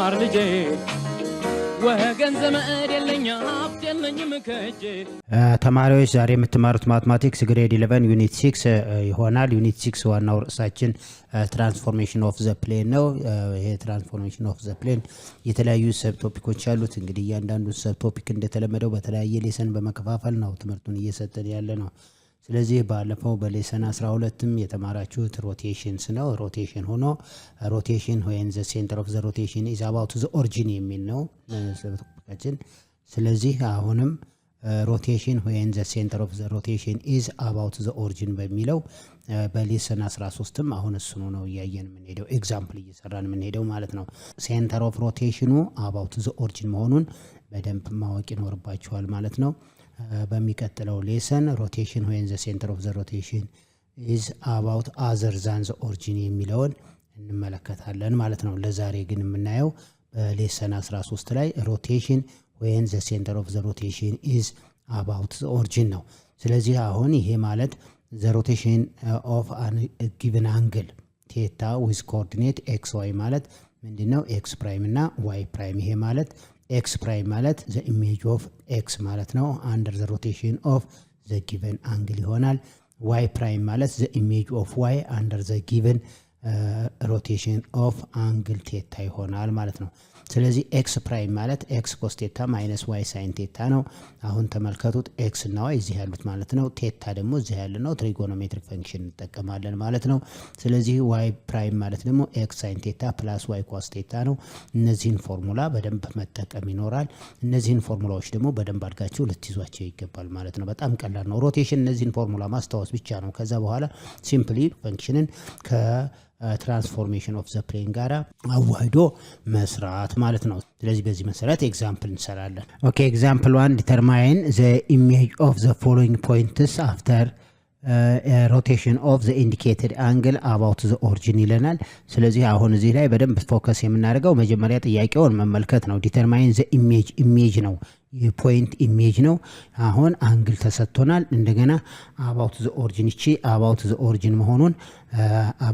ልማር ልጄ ወገን ዘመድ የለኛ ሀብት የለኝም ከጄ ተማሪዎች ዛሬ የምትማሩት ማትማቲክስ ግሬድ 11 ዩኒት 6 ይሆናል። ዩኒት 6 ዋናው ርዕሳችን ትራንስፎርሜሽን ኦፍ ዘ ፕሌን ነው። ይሄ ትራንስፎርሜሽን ኦፍ ዘ ፕሌን የተለያዩ ሰብ ቶፒኮች አሉት። እንግዲህ እያንዳንዱ ሰብ ቶፒክ እንደተለመደው በተለያየ ሌሰን በመከፋፈል ነው ትምህርቱን እየሰጠን ያለ ነው። ስለዚህ ባለፈው በሌሰን 12ም የተማራችሁት ሮቴሽንስ ነው። ሮቴሽን ሆኖ ሮቴሽን when the center of the rotation is about the origin የሚል ነው ስለተቆጣችን። ስለዚህ አሁንም ሮቴሽን when the center of the rotation is about the origin በሚለው በሌሰን 13ም አሁን እሱ ነው ያያየን ምን ሄደው ኤግዛምፕል እየሰራን ምን ሄደው ማለት ነው። ሴንተር ኦፍ ሮቴሽኑ about the origin መሆኑን በደንብ ማወቅ ይኖርባችኋል ማለት ነው። በሚቀጥለው ሌሰን ሮቴሽን when the center of the rotation is about other than the origin የሚለውን እንመለከታለን ማለት ነው። ለዛሬ ግን የምናየው በሌሰን 13 ላይ ሮቴሽን when the center of the rotation is about the origin ነው። ስለዚህ አሁን ይሄ ማለት the rotation of a given angle theta with coordinate xy ማለት ምንድነው x prime እና y prime ይሄ ማለት x prime ማለት the image of x ማለት ነው under the rotation of the given angle ይሆናል። y prime ማለት the image of y under the given rotation of angle theta ይሆናል ማለት ነው። ስለዚህ x prime ማለት x cos theta minus y sin theta ነው። አሁን ተመልከቱት x እና y እዚህ ያሉት ማለት ነው። theta ደግሞ እዚህ ያለ ነው። ትሪጎኖሜትሪክ ፈንክሽን እንጠቀማለን ማለት ነው። ስለዚህ y prime ማለት ደግሞ x sin theta plus y cos theta ነው። እነዚህን ፎርሙላ በደንብ መጠቀም ይኖራል። እነዚህን ፎርሙላዎች ደግሞ በደንብ አድርጋችሁ ልትይዟቸው ይገባል ማለት ነው። በጣም ቀላል ነው። ሮቴሽን እነዚህን ፎርሙላ ማስታወስ ብቻ ነው። ከዛ በኋላ ሲምፕሊ ፈንክሽንን ትራንስፎርሜሽን ኦፍ ዘ ፕሌን ጋራ አዋህዶ መስራት ማለት ነው። ስለዚህ በዚህ መሰረት ኤግዛምፕል እንሰራለን። ኦኬ ኤግዛምፕል 1 ዲተርማይን ዘ ኢሜጅ ኦፍ ዘ ፎሎዊንግ ፖይንትስ አፍተር rotation of the indicated angle about the origin ይለናል። ስለዚህ አሁን እዚህ ላይ በደንብ ፎከስ የምናደርገው መጀመሪያ ጥያቄውን መመልከት ነው። ዲተርማይን ዘ ኢሜጅ ነው የፖይንት ኢሜጅ ነው። አሁን አንግል ተሰጥቶናል። እንደገና about the origin እቺ about the origin መሆኑን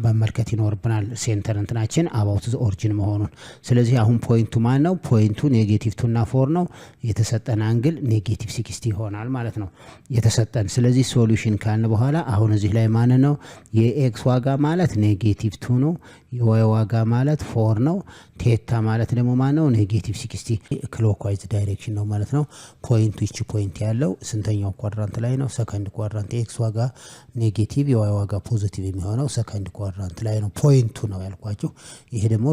መመልከት ይኖርብናል። ሴንተር እንትናችን about the origin መሆኑን። ስለዚህ አሁን ፖይንቱ ማን ነው? ፖይንቱ ኔጌቲቭ 2 እና 4 ነው። የተሰጠን አንግል ኔጌቲቭ 60 ይሆናል ማለት ነው የተሰጠን። ስለዚህ ሶሉሽን ካልን በኋላ አሁን እዚህ ላይ ማን ነው? የኤክስ ዋጋ ማለት ኔጌቲቭ 2 ነው። የዋይ ዋጋ ማለት 4 ነው። ቴታ ማለት ደግሞ ማን ነው? ኔጌቲቭ 60 ክሎክዋይዝ ዳይሬክሽን ነው ማለት ነው። ፖይንቱ እቺ ፖይንት ያለው ስንተኛው ኳድራንት ላይ ነው? ሰከንድ ኳድራንት። ኤክስ ዋጋ ኔጌቲቭ የዋይ ዋጋ ፖዚቲቭ የሚሆነው ሰከንድ ኳድራንት ላይ ነው። ፖይንቱ ነው ያልኳችሁ። ይሄ ደግሞ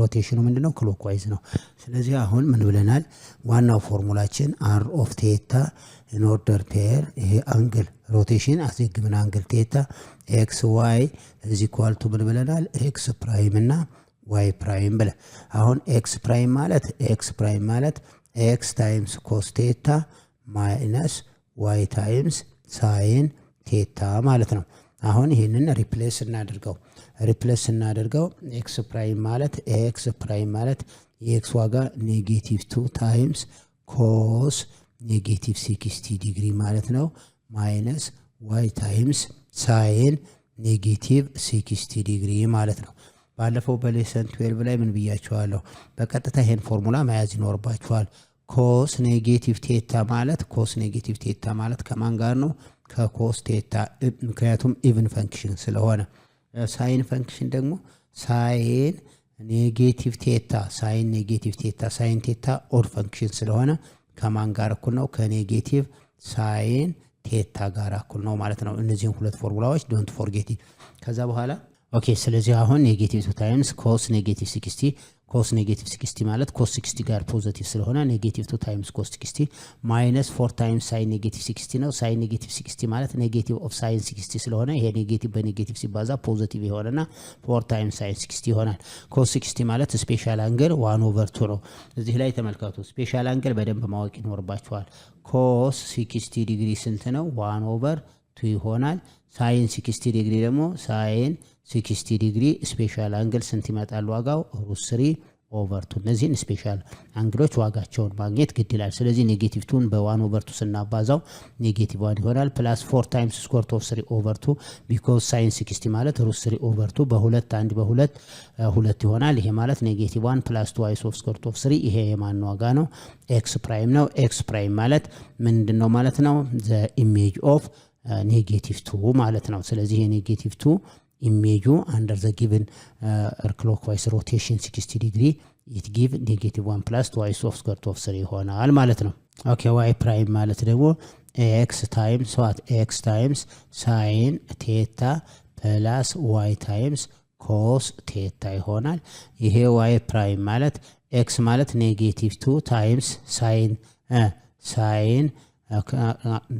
ሮቴሽኑ ምንድነው? ክሎክዋይዝ ነው። ስለዚህ አሁን ምን ብለናል? ዋናው ፎርሙላችን r of theta in order pair ይሄ አንግል ሮቴሽን አስገግመን አንግል ቴታ ኤክስ ዋይ is equal to ምን ብለናል? ኤክስ ፕራይም እና ዋይ ፕራይም ብለ አሁን ኤክስ ፕራይም ማለት ኤክስ ታይምስ ኮስ ቴታ ማይነስ ዋይ ታይምስ ሳይን ቴታ ማለት ነው። አሁን ይሄንን ሪፕሌስ እናደርገው ኤክስ ፕራይም ማለት የኤክስ ዋጋ ኔጌቲቭ 2 ታይምስ ኮስ ኔጌቲቭ 60 ዲግሪ ማለት ነው ማይነስ ዋይ ታይምስ ሳይን ኔጌቲቭ 60 ዲግሪ ማለት ነው። ባለፈው በሌሰን 12 ላይ ምን ብያችኋለሁ? በቀጥታ ይሄን ፎርሙላ መያዝ ይኖርባችኋል። ኮስ ኔጌቲቭ ቴታ ማለት ከማን ጋር ነው? ከኮስ ቴታ፣ ምክንያቱም ኢቭን ፈንክሽን ስለሆነ። ሳይን ፈንክሽን ደግሞ ሳይን ኔጌቲቭ ቴታ ሳይን ቴታ ኦድ ፈንክሽን ስለሆነ ከማን ጋር እኩል ነው? ከኔጌቲቭ ሳይን ቴታ ጋር እኩል ነው ማለት ነው። እነዚህን ሁለት ፎርሙላዎች ዶንት ፎርጌት። ከዛ በኋላ ኦኬ ስለዚህ አሁን ኔጌቲቭ 2 ታይምስ ኮስ ኔጌቲቭ 60 ማለት ኮስ 60 ጋር ፖዚቲቭ ስለሆነ ኔጌቲቭ 2 ታይምስ ኮስ 60 ማይነስ 4 ታይምስ ሳይን ኔጌቲቭ 60 ነው። ሳይን ኔጌቲቭ 60 ማለት ኔጌቲቭ ኦፍ ሳይን 60 ስለሆነ ይሄ ኔጌቲቭ በኔጌቲቭ ሲባዛ ፖዚቲቭ ይሆንና 4 ታይምስ ሳይን 60 ይሆናል። ኮስ 60 ማለት ስፔሻል አንግል 1/2 ነው። እዚህ ላይ ተመልከቱ። ስፔሻል አንግል በደንብ ማወቅ ይኖርባችኋል። ኮስ 60 ዲግሪ ስንት ነው? 1/2 ይሆናል። ሳይን 60 ዲግሪ ደግሞ ሳይን 60 ዲግሪ ስፔሻል አንግል ስንት ይመጣል? ዋጋው √3 ኦቨር 2 እነዚህን ስፔሻል አንግሎች ዋጋቸውን ማግኘት ግድ ይላል። ስለዚህ ኔጌቲቭ 2ን በ1 ኦቨር 2 ስናባዛው ኔጌቲቭ 1 ይሆናል። ፕላስ 4 ታይምስ ስኩዌር ሩት ኦፍ 3 ኦቨር 2 ቢኮዝ ሳይን 60 ማለት ሩት 3 ኦቨር 2 በሁለት አንድ በሁለት ሁለት ይሆናል። ይሄ ማለት ኔጌቲቭ 1 ፕላስ 2 ዋይስ ኦፍ ስኩዌር ሩት ኦፍ 3 ይሄ የማን ዋጋ ነው? ኤክስ ፕራይም ነው። ኤክስ ፕራይም ማለት ምንድነው ማለት ነው? ዘ ኢሜጅ ኦፍ ኔጌቲቭ 2 ማለት ነው። ስለዚህ የኔጌቲቭ 2 ኢሜጁ አንደር ዘ ጊቭን ክሎክዋይስ ሮቴሽን 60 ዲግሪ ኢት ጊቭ ኔጌቲቭ 1 ፕላስ 2 ዋይስ ኦፍ ስኩዌር ሩት ኦፍ 3 ይሆናል ማለት ነው። ኦኬ ዋይ ፕራይም ማለት ደግሞ ኤክስ ታይምስ ዋት ኤክስ ታይምስ ሳይን ቴታ ፕላስ ዋይ ታይምስ ኮስ ቴታ ይሆናል። ይሄ ዋይ ፕራይም ማለት ኤክስ ማለት ኔጌቲቭ 2 ታይምስ ሳይን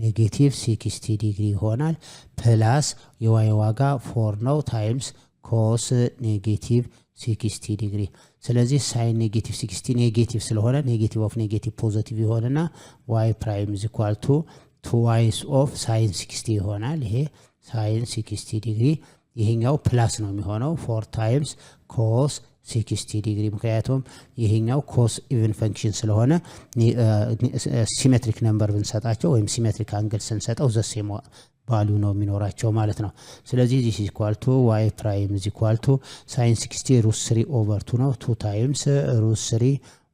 ኔጌቲቭ 60 ዲግሪ ይሆናል ፕላስ የዋይ ዋጋ 4 ነው ታይምስ ኮስ ኔጌቲቭ 60 ዲግሪ። ስለዚህ ሳይን ኔጌቲቭ 60 ኔጌቲቭ ስለሆነ ኔጌቲቭ ኦፍ ኔጌቲቭ ፖዚቲቭ ይሆንና ዋይ ፕራይም ኢዝ ኢኳል ቱ 2 ዋይስ ኦፍ ሳይን 60 ይሆናል። ይሄ ሳይን 60 ዲግሪ ይሄኛው ፕላስ ነው የሚሆነው 4 ታይምስ ኮስ 60 ዲግሪ ምክንያቱም ይሄኛው ኮስ ኢቨን ፈንክሽን ስለሆነ ሲሜትሪክ ነምበር ብንሰጣቸው ወይም ሲሜትሪክ አንግል ስንሰጠው ዘሴም ቫልዩ ነው የሚኖራቸው ማለት ነው። ስለዚህ this is equal to y prime is equal to sin 60 ሩት 3 ኦቨር 2 ነው 2 ታይምስ ሩት 3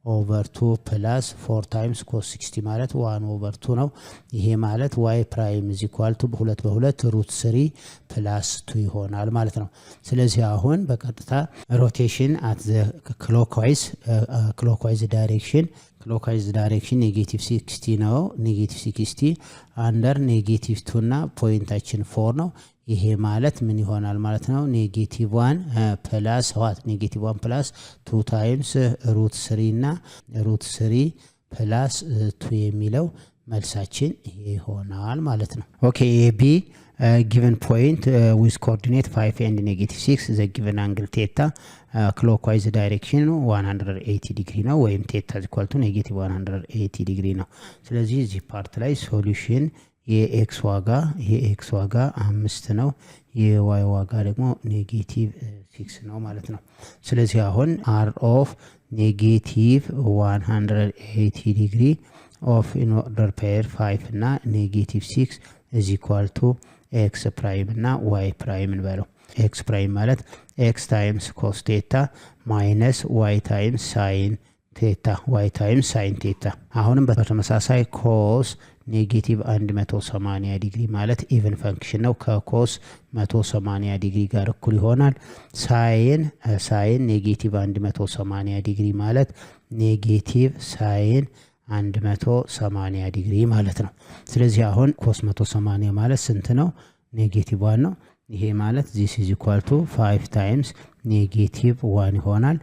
ኦቨር 2 ፕላስ 4 ታይምስ ኮስ 60 ማለት 1 ኦቨር 2 ነው። ይሄ ማለት y ፕራይም is equal to በሁለት በሁለት ሩት 3 ፕላስ 2 ይሆናል ማለት ነው። ስለዚህ አሁን በቀጥታ ሮቴሽን አት ዘ ክሎክዋይዝ ዳይሬክሽን ኔጌቲቭ 60 ነው። ኔጌቲቭ 60 አንደር ኔጌቲቭ 2 እና ፖይንታችን 4 ነው። ይሄ ማለት ምን ይሆናል ማለት ነው? ኔጌቲቭ 1 ፕላስ ዋት ኔጌቲቭ 1 ፕላስ 2 ታይምስ ሩት 3 እና ሩት 3 ፕላስ 2 የሚለው መልሳችን ይሄ ይሆናል ማለት ነው። ኦኬ ኤቢ given point with coordinate 5 and negative 6 the given angle theta clockwise direction 180 degree ነው ወይም theta is equal to negative 180 degree ነው። ስለዚህ እዚህ ፓርት ላይ ሶሉሽን የኤክስ ዋጋ 5 ነው የዋይ ዋጋ ደግሞ ኔጌቲቭ 6 ነው ማለት ነው። ስለዚህ አሁን r of negative 180 degree of in order pair 5 እና negative 6 is equal to ኤክስ ፕራይም እና ዋይ ፕራይም እንበለው። ኤክስ ፕራይም ማለት ኤክስ ታይምስ ኮስ ቴታ ማይነስ ዋይ ታይምስ ሳይን ቴታ ዋይ ታይምስ ሳይን ቴታ። አሁንም በተመሳሳይ ኮስ ኔጌቲቭ 180 ዲግሪ ማለት ኢቨን ፈንክሽን ነው ከኮስ 180 ዲግሪ ጋር እኩል ይሆናል። ሳይን ኔጌቲቭ 180 ዲግሪ ማለት ኔጌቲቭ ሳይን 180 ዲግሪ ማለት ነው። ስለዚህ አሁን ኮስ 180 ማለት ስንት ነው? ኔጌቲቭ 1 ነው። ይሄ ማለት this is equal to 5 ታይምስ ኔጌቲቭ 1 ይሆናል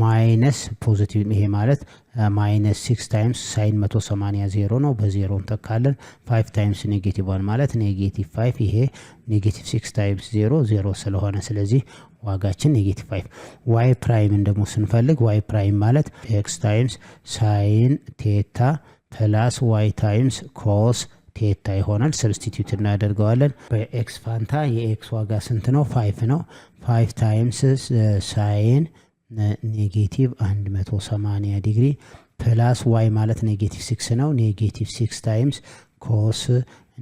ማይነስ ፖዚቲቭ ይሄ ማለት ማይነስ 6 ታይምስ ሳይን 180 0 ነው በዜሮ እንተካለን 5 ታይምስ ኔጌቲቭ 1 ማለት ኔጌቲቭ 5 ይሄ ኔጌቲቭ 6 ታይምስ 0 ስለሆነ ስለዚህ ዋጋችን ኔጌቲቭ 5። ዋይ ፕራይም ደግሞ ስንፈልግ ዋይ ፕራይም ማለት ኤክስ ታይምስ ሳይን ቴታ ፕላስ ዋይ ታይምስ ኮስ ቴታ ይሆናል። ሰብስቲቲዩት እናደርገዋለን። በኤክስ ፋንታ የኤክስ ዋጋ ስንት ነው? 5 ነው። 5 ታይምስ ሳይን ኔጌቲቭ 180 ዲግሪ ፕላስ ዋይ ማለት ኔጌቲቭ 6 ነው። ኔጌቲቭ 6 ታይምስ ኮስ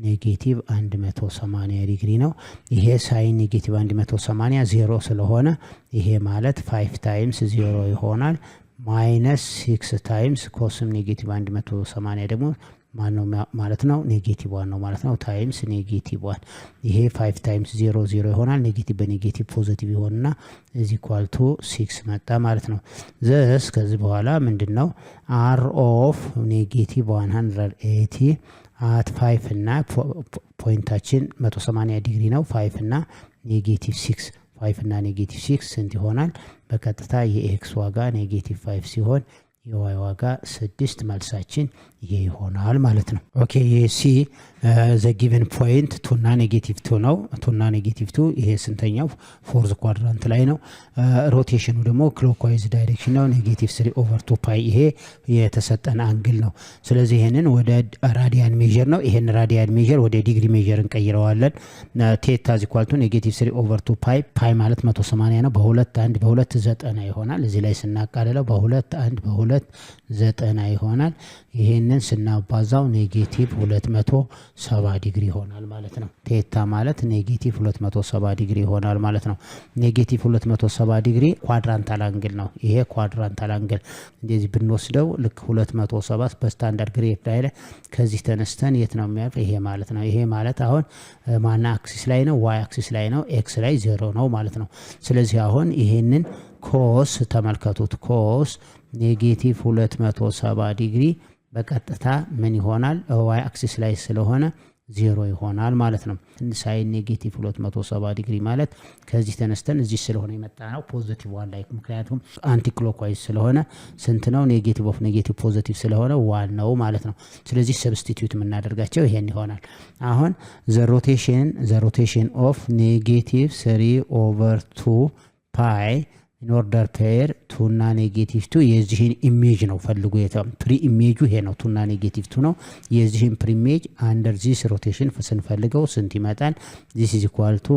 ኔጌቲቭ 180 ዲግሪ ነው። ይሄ ሳይን ኔጌቲቭ 180 0 ስለሆነ ይሄ ማለት 5 ታይምስ 0 ይሆናል ማይነስ 6 ታይምስ ኮስም ኔጌቲቭ 180 ደግሞ ማነው ማለት ነው? ኔጌቲቭ 1 ነው ማለት ነው ታይምስ ኔጌቲቭ 1 ይሄ 5 ታይምስ 0 ይሆናል። ኔጌቲቭ በኔጌቲቭ ፖዚቲቭ ይሆንና እዚ ኢኳል ቱ 6 መጣ ማለት ነው። ዘስ ከዚህ በኋላ ምንድነው r of ኔጌቲቭ 180 at 5 እና ፖይንታችን 180 ዲግሪ ነው 5 እና ኔጌቲቭ 6 5 እና ኔጌቲቭ 6 ስንት ይሆናል? በቀጥታ የኤክስ ዋጋ ኔጌቲቭ 5 ሲሆን የዋይ ዋጋ 6 መልሳችን ይሄ ይሆናል ማለት ነው። ኦኬ ሲ ዘ ጊቨን ፖይንት 2 እና -2 ነው። 2 እና -2 ይሄ ስንተኛው ፎርዝ ኳድራንት ላይ ነው። ሮቴሽኑ ደግሞ ክሎክዋይዝ ዳይሬክሽን ነው። -3/2 ፓይ ይሄ የተሰጠን አንግል ነው። ስለዚህ ይሄንን ወደ ራዲያን ሜዥር ነው። ይሄን ራዲያን ሜዥር ወደ ዲግሪ ሜዥር እንቀይረዋለን። ቴታ ዚኳልቱ -3/2 ፓይ ፓይ ማለት 180 ነው። በ2 90 ይሆናል። እዚህ ላይ ስናቃልለው በ2 ይሆናል። ይሄንን ስናባዛው -270 ዲግሪ ይሆናል ማለት ነው። ቴታ ማለት -270 ዲግሪ ይሆናል ማለት ነው። -270 ዲግሪ ኳድራንታል አንግል ነው። ይሄ ኳድራንታል አንግል እንደዚህ ብንወስደው ልክ 270 በስታንዳርድ ግሬፍ ላይ ከዚህ ተነስተን የት ነው የሚያልፍ? ይሄ ማለት ነው። ይሄ ማለት አሁን ማና አክሲስ ላይ ነው? ዋይ አክሲስ ላይ ነው። ኤክስ ላይ 0 ነው ማለት ነው። ስለዚህ አሁን ይሄንን ኮስ ተመልከቱት። ኮስ -270 ዲግሪ በቀጥታ ምን ይሆናል? ዋይ አክሲስ ላይ ስለሆነ 0 ይሆናል ማለት ነው። ሳይን -270 ዲግሪ ማለት ከዚህ ተነስተን እዚህ ስለሆነ የመጣ ነው ፖዚቲቭ ዋን ላይ፣ ምክንያቱም አንቲ ክሎክዋይዝ ስለሆነ ስንት ነው? ኔጌቲቭ ኦፍ ኔጌቲቭ ፖዚቲቭ ስለሆነ 1 ነው ማለት ነው። ስለዚህ ሰብስቲቲዩት የምናደርጋቸው ይሄን ይሆናል። አሁን ዘ ሮቴሽን ኦፍ -3/2 ፓይ ኢን ኦርደር ፔር 2 እና -2 የዚህን ኢሜጅ ነው ፈልጉ። ፕሪ ኢሜጁ ይሄ ነው። 2 እና -2 ነው። የዚህን ፕሪ ኢሜጅ አንደር ዚስ ሮቴሽን ስንፈልገው ስንት ይመጣል? ዚስ ኢዝ ኢኳል ቱ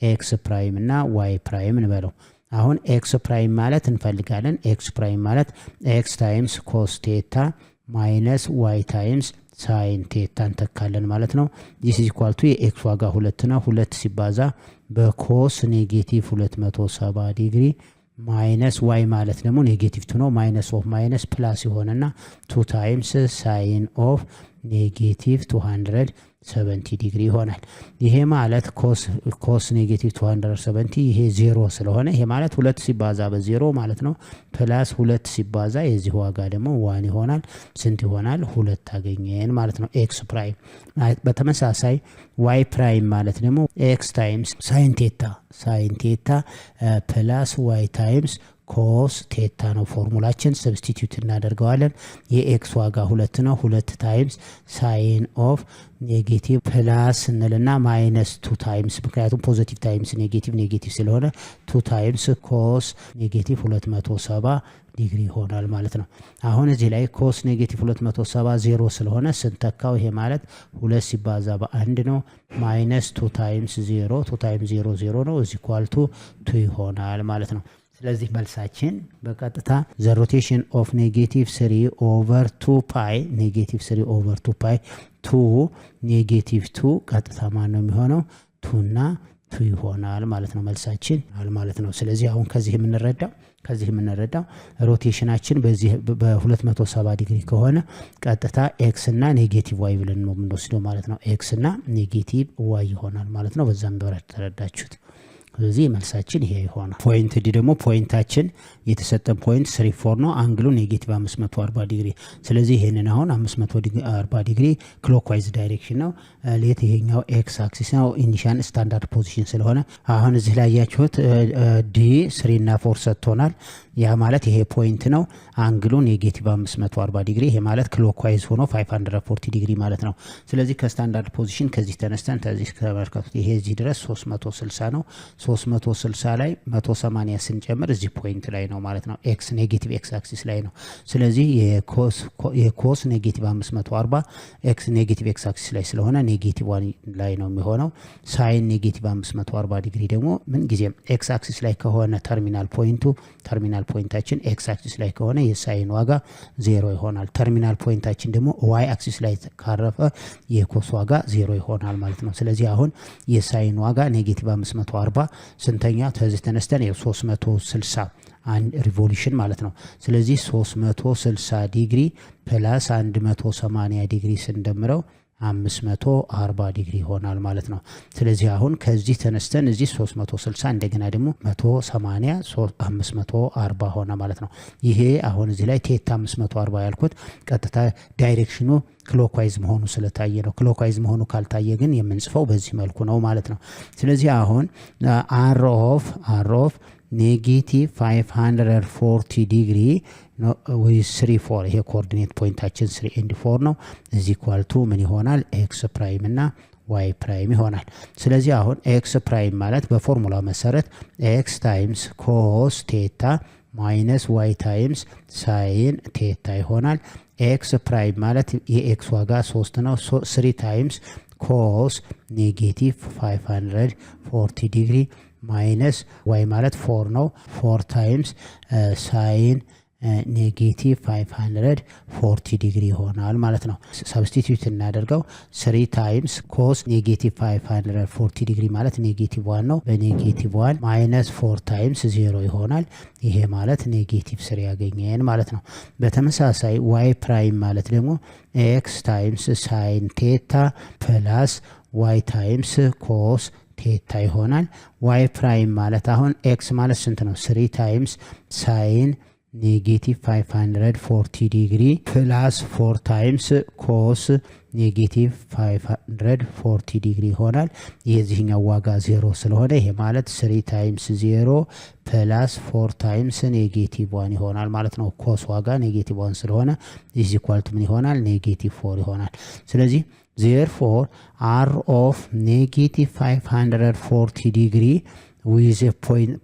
ኤክስ ፕራይም እና ዋይ ፕራይም እንበለው። አሁን ኤክስ ፕራይም ማለት እንፈልጋለን። ኤክስ ፕራይም ማለት ኤክስ ታይምስ ኮስ ቴታ ማይነስ ዋይ ታይምስ ሳይን ቴታ እንተካለን ማለት ነው። ዚስ ኢዝ ኢኳል ቱ የኤክስ ዋጋ 2 ነው። 2 ሲባዛ በኮስ -270 ዲግሪ ማይነስ ዋይ ማለት ደግሞ -2 ነው። ማይነስ ኦፍ ማይነስ ፕላስ ይሆንና 2 ታይምስ ሳይን ኦፍ -270 ዲግሪ ይሆናል። ይሄ ማለት ኮስ -270 ይሄ 0 ስለሆነ ይሄ ማለት 2 ሲባዛ በ0 ማለት ነው። ፕላስ 2 ሲባዛ የዚህ ዋጋ ደግሞ 1 ይሆናል። ስንት ይሆናል? 2 አገኘን ማለት ነው። ኤክስ ፕራይም በተመሳሳይ ዋይ ፕራይም ማለት ደግሞ ኤክስ ታይምስ ሳይን ቴታ ፕላስ ዋይ ታይምስ ኮስ ቴታ ነው ፎርሙላችን። ሰብስቲቲዩት እናደርገዋለን። የኤክስ ዋጋ 2 ነው። 2 ታይምስ ሳይን ኦፍ ኔጌቲቭ ፕላስ እንልና ማይነስ 2 ታይምስ፣ ምክንያቱም ፖዚቲቭ ታይምስ ኔጌቲቭ ስለሆነ 2 ታይምስ ኮስ -270 ዲግሪ ይሆናል ማለት ነው። አሁን እዚህ ላይ ኮስ -270 0 ስለሆነ ስንተካው ይሄ ማለት 2 ሲባዛ በ1 ነው። ማይነስ 2 ታይምስ 0 2 ታይምስ 0 0 ነው። እዚ ኳልቱ 2 ይሆናል ማለት ነው። ስለዚህ መልሳችን በቀጥታ ዘ ሮቴሽን ኦፍ -3/2 ፓይ -3/2 ፓይ 2 -2 ቀጥታ ማን ነው የሚሆነው? 2 እና 2 ይሆናል ማለት ነው። መልሳችን ማለት ነው። ስለዚህ አሁን ከዚህ የምንረዳው ሮቴሽናችን በዚህ በ270 ዲግሪ ከሆነ ቀጥታ ኤክስ እና ኔጌቲቭ ዋይ ብለን ነው የምንወስደው ማለት ነው። ኤክስ እና ኔጌቲቭ ዋይ ይሆናል ማለት ነው። በዛም በረድ ተረዳችሁት። ስለዚህ መልሳችን ይሄ ይሆናል። ፖይንት ዲ ደግሞ ፖይንታችን የተሰጠን ፖይንት 3/4 ነው። አንግሉ -540 ዲግሪ። ስለዚህ ይሄንን አሁን 540 ዲግሪ ክሎክዋይዝ ዳይሬክሽን ነው። ሌት ይሄኛው ኤክስ አክሲስ ነው። ኢኒሻል ስታንዳርድ ፖዚሽን ስለሆነ አሁን እዚህ ላይ ያያችሁት ዲ 3 እና 4 ሰጥቶናል። ያ ማለት ይሄ ፖይንት ነው። አንግሉ -540 ዲግሪ። ይሄ ማለት ክሎክዋይዝ ሆኖ 540 ዲግሪ ማለት ነው። ስለዚህ ከስታንዳርድ ፖዚሽን ከዚህ ተነስተን ከዚህ ተመልከቱት። ይሄ እዚህ ድረስ 360 ነው። 360 ላይ 180 ስንጨምር እዚህ ፖይንት ላይ ነው ማለት ነው። ኤክስ ኔጌቲቭ ኤክስ አክሲስ ላይ ነው። ስለዚህ የኮስ -540 ኤክስ ኔጌቲቭ ኤክስ አክሲስ ላይ ስለሆነ -1 ላይ ነው የሚሆነው። ሳይን -540 ዲግሪ ደግሞ ምን ጊዜም ኤክስ አክሲስ ላይ ከሆነ ተርሚናል ፖይንታችን ኤክስ አክሲስ ላይ ከሆነ የሳይን ዋጋ 0 ይሆናል። ተርሚናል ፖይንታችን ደግሞ ዋይ አክሲስ ላይ ካረፈ የኮስ ዋጋ 0 ይሆናል ማለት ነው። ስለዚህ አሁን የሳይን ዋጋ -540 ስንተኛ ከዚህ ተነስተን 360 አንድ ሪቮሉሽን ማለት ነው። ስለዚህ 360 ዲግሪ ፕላስ 180 ዲግሪ ስንደምረው 540 ዲግሪ ይሆናል ማለት ነው። ስለዚህ አሁን ከዚህ ተነስተን እዚህ 360 እንደገና ደግሞ 180 540 ሆነ ማለት ነው። ይሄ አሁን እዚህ ላይ ቴታ 540 ያልኩት ቀጥታ ዳይሬክሽኑ ክሎክዋይዝ መሆኑ ስለታየ ነው። ክሎክዋይዝ መሆኑ ካልታየ ግን የምንጽፈው በዚህ መልኩ ነው ማለት ነው። ስለዚህ አሁን አር ኦፍ ኔጌቲቭ 540 ዲግሪ with 3 4 ይሄ ኮኦርዲኔት ፖይንታችን 3 and 4 ነው እዚ ኢኳል ቱ ምን ይሆናል ኤክስ ፕራይም እና ዋይ ፕራይም ይሆናል። ስለዚህ አሁን ኤክስ ፕራይም ማለት በፎርሙላ መሰረት ኤክስ ታይምስ ኮስ ቴታ ማይነስ ዋይ ታይምስ ሳይን ቴታ ይሆናል። ኤክስ ፕራይም ማለት የኤክስ ዋጋ 3 ነው 3 ታይምስ ኮስ ኔጌቲቭ 540 ዲግሪ ማይነስ ዋይ ማለት 4 ነው 4 ታይምስ ሳይን ኔጌቲቭ 540 ዲግሪ ይሆናል ማለት ነው። ሰብስቲቲዩት እናደርገው 3 ታይምስ ኮስ ኔጌቲቭ 540 ዲግሪ ማለት ኔጌቲቭ 1 ነው በኔጌቲቭ 1 ማይነስ 4 ታይምስ 0 ይሆናል። ይሄ ማለት ኔጌቲቭ 3 ያገኘን ማለት ነው። በተመሳሳይ ዋይ ፕራይም ማለት ደግሞ ኤክስ ታይምስ ሳይን ቴታ ፕላስ ዋይ ታይምስ ኮስ ቴታ ይሆናል። ዋይ ፕራይም ማለት አሁን ኤክስ ማለት ስንት ነው 3 ታይምስ ሳይን ኔጌቲቭ 540 ዲግሪ ፕላስ 4 ታይምስ ኮስ ኔጌቲቭ 540 ዲግሪ ይሆናል። የዚህኛው ዋጋ 0 ስለሆነ ይሄ ማለት 3 ታይምስ 0 ፕላስ 4 ታይምስ ኔጌቲቭ 1 ይሆናል ማለት ነው። ኮስ ዋጋ ኔጌቲቭ 1 ስለሆነ ኢዝ ኢኳል ቱ ምን ይሆናል ኔጌቲቭ 4 ይሆናል። ስለዚህ therefore r of negative 540 ዲግሪ ዊዝ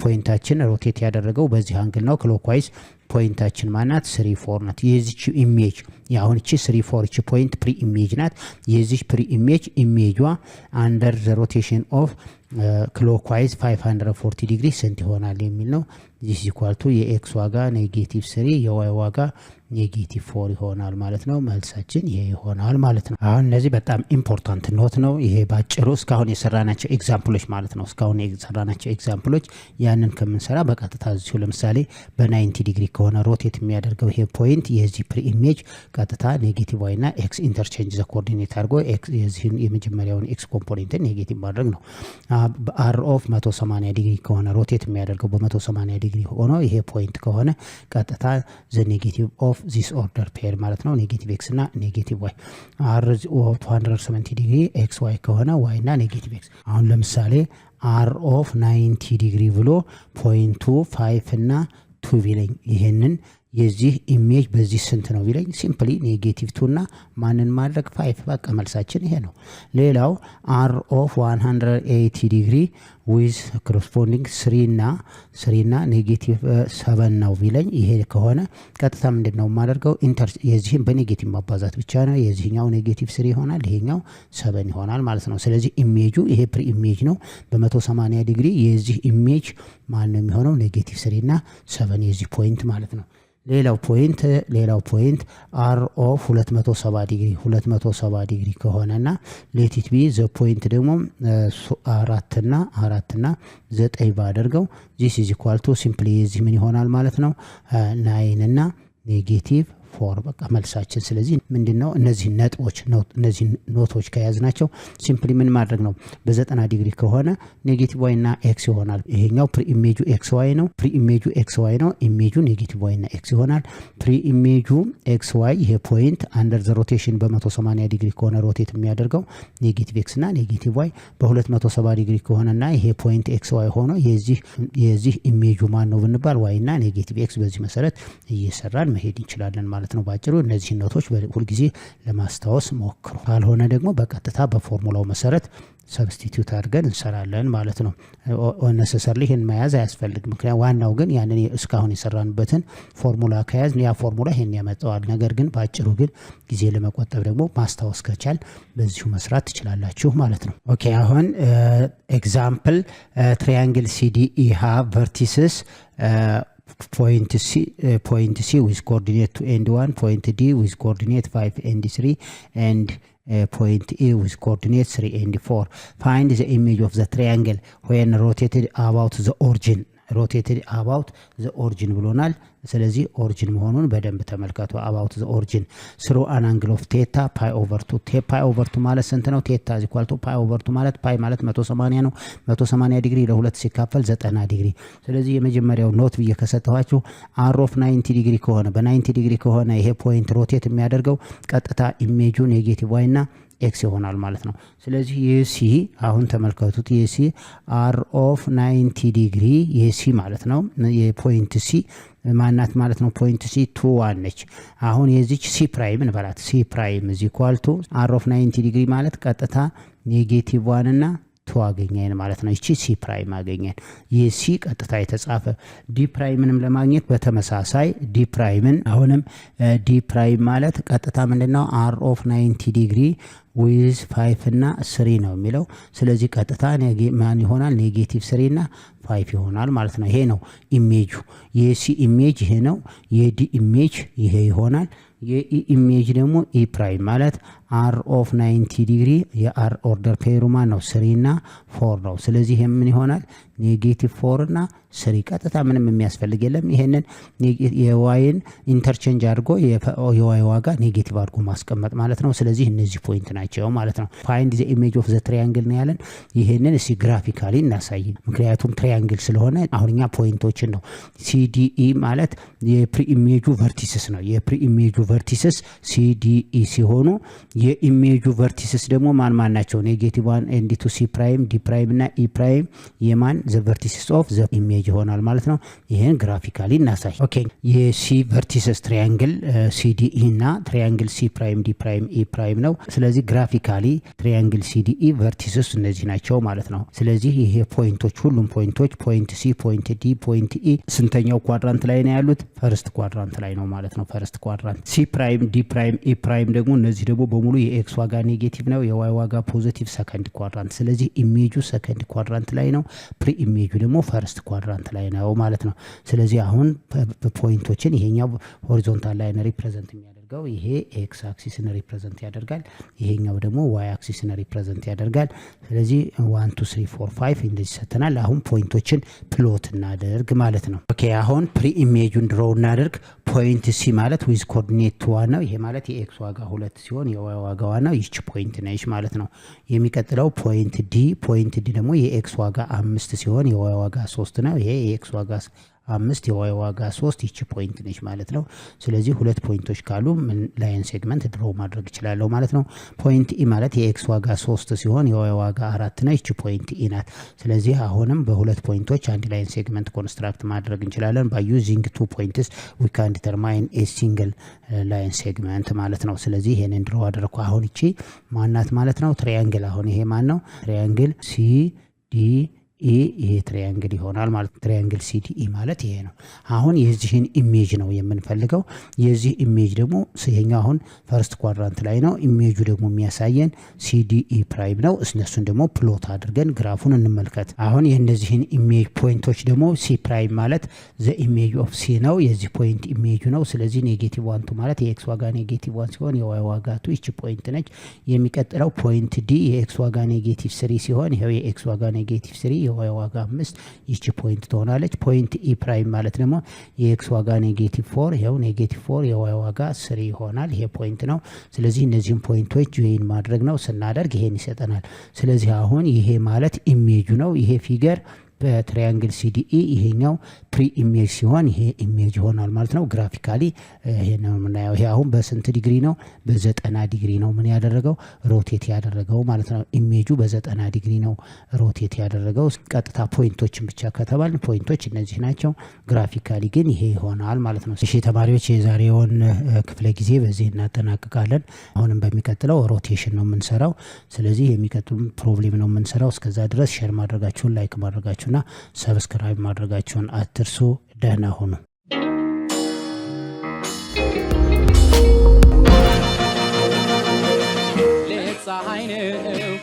ፖይንታችን ሮቴት ያደረገው በዚህ አንግል ነው። ክሎክዋይዝ ፖይንታችን ማናት 3 4 ናት። የዚች ኢሜጅ ያሁን እቺ 3 4 እቺ ፖይንት ፕሪ ኢሜጅ ናት። የዚች ፕሪ ኢሜጅ ኢሜጇ አንደር ዘ ሮቴሽን ኦፍ ክሎክዋይዝ 540 ዲግሪ ስንት ይሆናል የሚል ነው። ዚስ ኢኳል ቱ የኤክስ ዋጋ ኔጌቲቭ 3 የዋይ ዋጋ ኔጌቲቭ 4 ይሆናል ማለት ነው። መልሳችን ይሄ ይሆናል ማለት ነው። አሁን እነዚህ በጣም ኢምፖርታንት ኖት ነው። ይሄ ባጭሩ እስካሁን የሰራናቸው ኤግዛምፕሎች ማለት ነው። እስካሁን የሰራናቸው ኤግዛምፕሎች ያንን ከምንሰራ በቀጥታ እዚሁ ለምሳሌ በ90 ዲግሪ ከሆነ ሮቴት የሚያደርገው ይሄ ፖይንት የዚህ ፕሪ ኢሜጅ ቀጥታ ኔጌቲቭ ዋይ እና ኤክስ ኢንተርቼንጅ ዘ ኮኦርዲኔት አድርጎ የዚህን የመጀመሪያውን ኤክስ ኮምፖኔንትን ኔጌቲቭ ማድረግ ነው። በአር ኦፍ 180 ዲግሪ ከሆነ ሮቴት የሚያደርገው በ180 ዲግሪ ሆኖ ይሄ ፖይንት ከሆነ ቀጥታ ዘ ኔጌቲቭ ኦፍ ዚስ ኦርደር ፔር ማለት ነው። ኔጌቲቭ ኤክስ እና ኔጌቲቭ ዋይ አር ኦፍ 270 ዲግሪ ኤክስ ዋይ ከሆነ ዋይ እና ኔጌቲቭ ኤክስ። አሁን ለምሳሌ አር ኦፍ 90 ዲግሪ ብሎ ፖይንቱ 5 እና 2 ቢለኝ ይሄንን የዚህ ኢሜጅ በዚህ ስንት ነው ቢለኝ ሲምፕሊ ኔጌቲቭ 2 እና ማንን ማድረግ 5 በቃ መልሳችን ይሄ ነው። ሌላው አር ኦፍ 180 ዲግሪ ዊዝ ኮረስፖንዲንግ 3 እና ኔጌቲቭ 7 ነው ቢለኝ ይሄ ከሆነ ቀጥታ ምንድነው የማደርገው የዚህን በኔጌቲቭ ማባዛት ብቻ ነው። የዚህኛው ኔጌቲቭ 3 ይሆናል ይሄኛው 7 ይሆናል ማለት ነው። ስለዚህ ኢሜጁ ይሄ ፕሪ ኢሜጅ ነው በ180 ዲግሪ የዚህ ኢሜጅ ማን ነው የሚሆነው ኔጌቲቭ 3 እና 7 የዚህ ፖይንት ማለት ነው። ሌላው ፖይንት አር ኦፍ 270 ዲግሪ ከሆነና ሌቲት ቢ ዘ ፖይንት ደግሞ 4 እና 9 ባደርገው ዚስ ኢዝ ኢኳል ቱ ሲምፕሊ የዚህ ምን ይሆናል ማለት ነው 9 እና ኔጌቲቭ 4 በቃ መልሳችን። ስለዚህ ምንድነው እነዚህ ነጥቦች ነው እነዚህ ኖቶች ከያዝናቸው ሲምፕሊ ምን ማድረግ ነው በ90 ዲግሪ ከሆነ ኔጌቲቭ ዋይ እና ኤክስ ይሆናል። ይሄኛው ፕሪ ኢሜጁ ኤክስ ዋይ ነው ኢሜጁ ኔጌቲቭ ዋይ እና ኤክስ ይሆናል። ፕሪ ኢሜጁ ኤክስ ዋይ ይሄ ፖይንት አንደር ዘ ሮቴሽን በ180 ዲግሪ ከሆነ ሮቴት የሚያደርገው ኔጌቲቭ ኤክስ እና ኔጌቲቭ ዋይ በ270 ዲግሪ ከሆነና ይሄ ፖይንት ኤክስ ዋይ ሆኖ የዚህ ኢሜጁ ማን ነው ብንባል ዋይ እና ኔጌቲቭ ኤክስ በዚህ መሰረት እየሰራን መሄድ እንችላለን ማለት ነው። ባጭሩ እነዚህ ኖቶች ሁልጊዜ ለማስታወስ ሞክሩ። ካልሆነ ደግሞ በቀጥታ በፎርሙላው መሰረት ሰብስቲቲዩት አድርገን እንሰራለን ማለት ነው። ኦነሰሰርሊ ይሄን መያዝ አያስፈልግም። ምክንያቱም ዋናው ግን ያንን እስካሁን የሰራንበትን ፎርሙላ ከያዝን ያ ፎርሙላ ይሄን ያመጣዋል። ነገር ግን ባጭሩ ግን ጊዜ ለመቆጠብ ደግሞ ማስታወስ ከቻል በዚሁ መስራት ትችላላችሁ ማለት ነው። ኦኬ አሁን ኤግዛምፕል ትራያንግል ሲዲኢ ሃቭ ቨርቲስስ point C with coordinate 2 and 1, point D with coordinate 5 and 3, and point E with coordinate 3 and 4. Find the image of the triangle when rotated about the origin. ብሎናል። ስለዚህ ኦሪጂን መሆኑን በደንብ ተመልከቱ። about the origin through an angle of theta pi over 2 pi over 2 ማለት ስንት ነው? theta is equal to pi over 2 ማለት pi ማለት 180 ነው። 180 ዲግሪ ለ2 ሲካፈል 90 ዲግሪ። ስለዚህ የመጀመሪያው ኖት ብዬ ከሰጠኋችሁ r of 90 ዲግሪ ከሆነ በ90 ዲግሪ ከሆነ ይሄ ፖይንት ሮቴት የሚያደርገው ቀጥታ ኢሜጁ ኔጌቲቭ y እና ኤክስ ይሆናል ማለት ነው። ስለዚህ የሲ አሁን ተመልከቱት የሲ አር ኦፍ 90 ዲግሪ የሲ ማለት ነው የፖይንት ሲ ማናት ማለት ነው ፖይንት ሲ 2 ነች። አሁን የዚች ሲ ፕራይም እንበላት ሲ ፕራይም is equal to r of 90 ዲግሪ ማለት ቀጥታ ኔጌቲቭ 1 እና 2 አገኘን ማለት ነው። እቺ ሲ ፕራይም አገኘን። የሲ ቀጥታ የተጻፈ ዲ ፕራይምንም ለማግኘት በተመሳሳይ ዲ ፕራይምን አሁንም ዲ ፕራይም ማለት ቀጥታ ምንድነው r of 90 ዲግሪ with 5 እና 3 ነው የሚለው። ስለዚህ ቀጥታ ማን ይሆናል ኔጌቲቭ 3 እና 5 ይሆናል ማለት ነው። ይሄ ነው ኢሜጁ። የሲ ኢሜጅ ይሄ ነው። የዲ ኢሜጅ ይሄ ይሆናል። የኢ ኢሜጅ ደግሞ ኢ ፕራይም ማለት r of 90 ዲግሪ የአር ኦርደር ፔሩ ማን ነው 3 እና 4 ነው። ስለዚህ ይሄ ምን ይሆናል ኔጌቲቭ 4 እና 3 ቀጥታ ምንም የሚያስፈልግ የለም። ይሄንን የዋይን ኢንተርቼንጅ አድርጎ የዋይ ዋጋ ኔጌቲቭ አድርጎ ማስቀመጥ ማለት ነው። ስለዚህ እነዚህ ፖይንት ናቸው ማለት ነው። ፋይንድ ዘ ኢሜጅ ኦፍ ዘ ትራያንግል ነው ያለን። ይሄንን እስቲ ግራፊካሊ እናሳይ። ምክንያቱም ትራያንግል ስለሆነ አሁንኛ ፖይንቶችን ነው። ሲዲኢ ማለት የፕሪ ኢሜጁ ቨርቲስስ ነው። የፕሪ ኢሜጁ ቨርቲስስ ሲዲኢ ሲሆኑ የኢሜጁ ቨርቲስስ ደግሞ ማን ናቸው ኔጌቲቭ 1 ኤንድ 2 ሲ ፕራይም ዲ ፕራይም እና ኢ ፕራይም የማን ዘ ቨርቲስስ ኦፍ ዘ ኢሜጅ ይሆናል ማለት ነው። ይሄን ግራፊካሊ እናሳይ። ኦኬ የሲ ቨርቲስስ ትራያንግል ሲዲኢ እና ትራያንግል ሲ ፕራይም ዲ ፕራይም ኢ ፕራይም ነው። ስለዚህ ግራፊካሊ ትራያንግል ሲዲኢ ቨርቲስስ እነዚህ ናቸው ማለት ነው። ስለዚህ ይሄ ፖይንቶች ሁሉም ፖይንቶች ፖይንት ሲ ፖይንት ዲ ፖይንት ኢ ስንተኛው ኳድራንት ላይ ነው ያሉት ፈርስት ኳድራንት ላይ ነው ማለት ነው። ፈርስት ኳድራንት ሲ ፕራይም ዲ ፕራይም ኢ ፕራይም ደግሞ እነዚህ ደግሞ በሙሉ የኤክስ ዋጋ ኔጌቲቭ ነው የዋይ ዋጋ ፖዚቲቭ ሰከንድ ኳድራንት። ስለዚህ ኢሜጁ ሰከንድ ኳድራንት ላይ ነው ፕሪ ኢሜጁ ደግሞ ፈርስት ኳድራንት ላይ ነው ማለት ነው። ስለዚህ አሁን ፖይንቶችን ይሄኛው ሆሪዞንታል ላይን ሪፕሬዘንት የሚያደርገው ይሄ ኤክስ አክሲስን ሪፕሬዘንት ያደርጋል። ይሄኛው ደግሞ ዋይ አክሲስን ሪፕሬዘንት ያደርጋል። ስለዚህ 1 2 3 4 5 እንደዚህ ሰተናል። አሁን ፖይንቶችን ፕሎት እናደርግ ማለት ነው። ኦኬ አሁን ፕሪ ኢሜጁን ድሮው እናደርግ። ፖይንት ሲ ማለት ዊዝ ኮኦርዲኔት 1 ነው። ይሄ ማለት የኤክስ ዋጋ 2 ሲሆን የዋይ ዋጋ ነው ይች ፖይንት ነች ማለት ነው። የሚቀጥለው ፖይንት ዲ ደግሞ የኤክስ ዋጋ 5 ሲሆን የዋይ ዋጋ 3 ነው። ይሄ የኤክስ ዋጋ 5 የዋይ ዋጋ 3 ይቺ ፖይንት ነች ማለት ነው። ስለዚህ ሁለት ፖይንቶች ካሉ ላይን ሴግመንት ድሮ ማድረግ ይችላል ማለት ነው። ፖይንት ኢ ማለት የኤክስ ዋጋ 3 ሲሆን የዋይ ዋጋ 4 ነው። ይቺ ፖይንት ኢ ናት። ስለዚህ አሁንም በሁለት ፖይንቶች አንድ ላይን ሴግመንት ኮንስትራክት ማድረግ እንችላለን by using two points we can determine a single line segment ማለት ነው። ስለዚህ ይሄንን ድሮ አደረኩ። አሁን እቺ ማናት ማለት ነው ትራያንግል። አሁን ይሄ ማን ነው ትራያንግል ሲ ዲ ይሄ ትራያንግል ይሆናል ማለት ትራያንግል ሲዲኢ ማለት ይሄ ነው። አሁን የዚህን ኢሜጅ ነው የምንፈልገው። የዚህ ኢሜጅ ደግሞ ይሄኛው አሁን ፈርስት ኳድራንት ላይ ነው። ኢሜጁ ደግሞ የሚያሳየን ሲዲኢ ፕራይም ነው። እነሱን ደግሞ ፕሎት አድርገን ግራፉን እንመልከት። አሁን የእነዚህን ኢሜጅ ፖይንቶች ደግሞ ሲ ፕራይም ማለት ዘ ኢሜጅ ኦፍ ሲ ነው። የዚህ ፖይንት ኢሜጁ ነው። ስለዚህ ኔጌቲቭ 1 ማለት የኤክስ ዋጋ ኔጌቲቭ 1 ሲሆን የዋይ ዋጋ 2 ይቺ ፖይንት ነች። የሚቀጥለው ፖይንት ዲ የኤክስ ዋጋ ኔጌቲቭ 3 ሲሆን ይሄው የኤክስ ዋጋ ኔጌቲቭ 3 የዋይ ዋጋ 5 ይቺ ፖይንት ትሆናለች። ፖይንት ኢ ፕራይም ማለት ደግሞ የኤክስ ዋጋ ኔጌቲቭ 4 ይሄው ኔጌቲቭ 4 የዋይ ዋጋ 3 ይሆናል። ይሄ ፖይንት ነው። ስለዚህ እነዚህን ፖይንቶች ጆይን ማድረግ ነው። ስናደርግ ይሄን ይሰጠናል። ስለዚህ አሁን ይሄ ማለት ኢሜጁ ነው። ይሄ ፊገር በትራያንግል ሲዲኢ ይሄኛው ፕሪ ኢሜጅ ሲሆን ይሄ ኢሜጅ ይሆናል ማለት ነው። ግራፊካሊ ይሄ ነው የምናየው። ይሄ አሁን በስንት ዲግሪ ነው በ90 ዲግሪ ነው ምን ያደረገው ሮቴት ያደረገው ማለት ነው። ኢሜጁ በ90 ዲግሪ ነው ሮቴት ያደረገው። ቀጥታ ፖይንቶችን ብቻ ከተባል ፖይንቶች እነዚህ ናቸው። ግራፊካሊ ግን ይሄ ይሆናል ማለት ነው። እሺ ተማሪዎች የዛሬውን ክፍለ ጊዜ በዚህ እናጠናቅቃለን። አሁንም በሚቀጥለው ሮቴሽን ነው የምንሰራው። ስለዚህ የሚቀጥሉ ፕሮብሌም ነው የምንሰራው። እስከዛ ድረስ ሼር ማድረጋችሁን ላይክ ማድረጋችሁና ሰብስክራይብ ማድረጋችሁን አትርሱ። ደህና ሁኑ። ፀሐይ ነው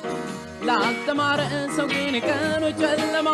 ላስተማረ ሰው ግን ቀኑ ጨለማ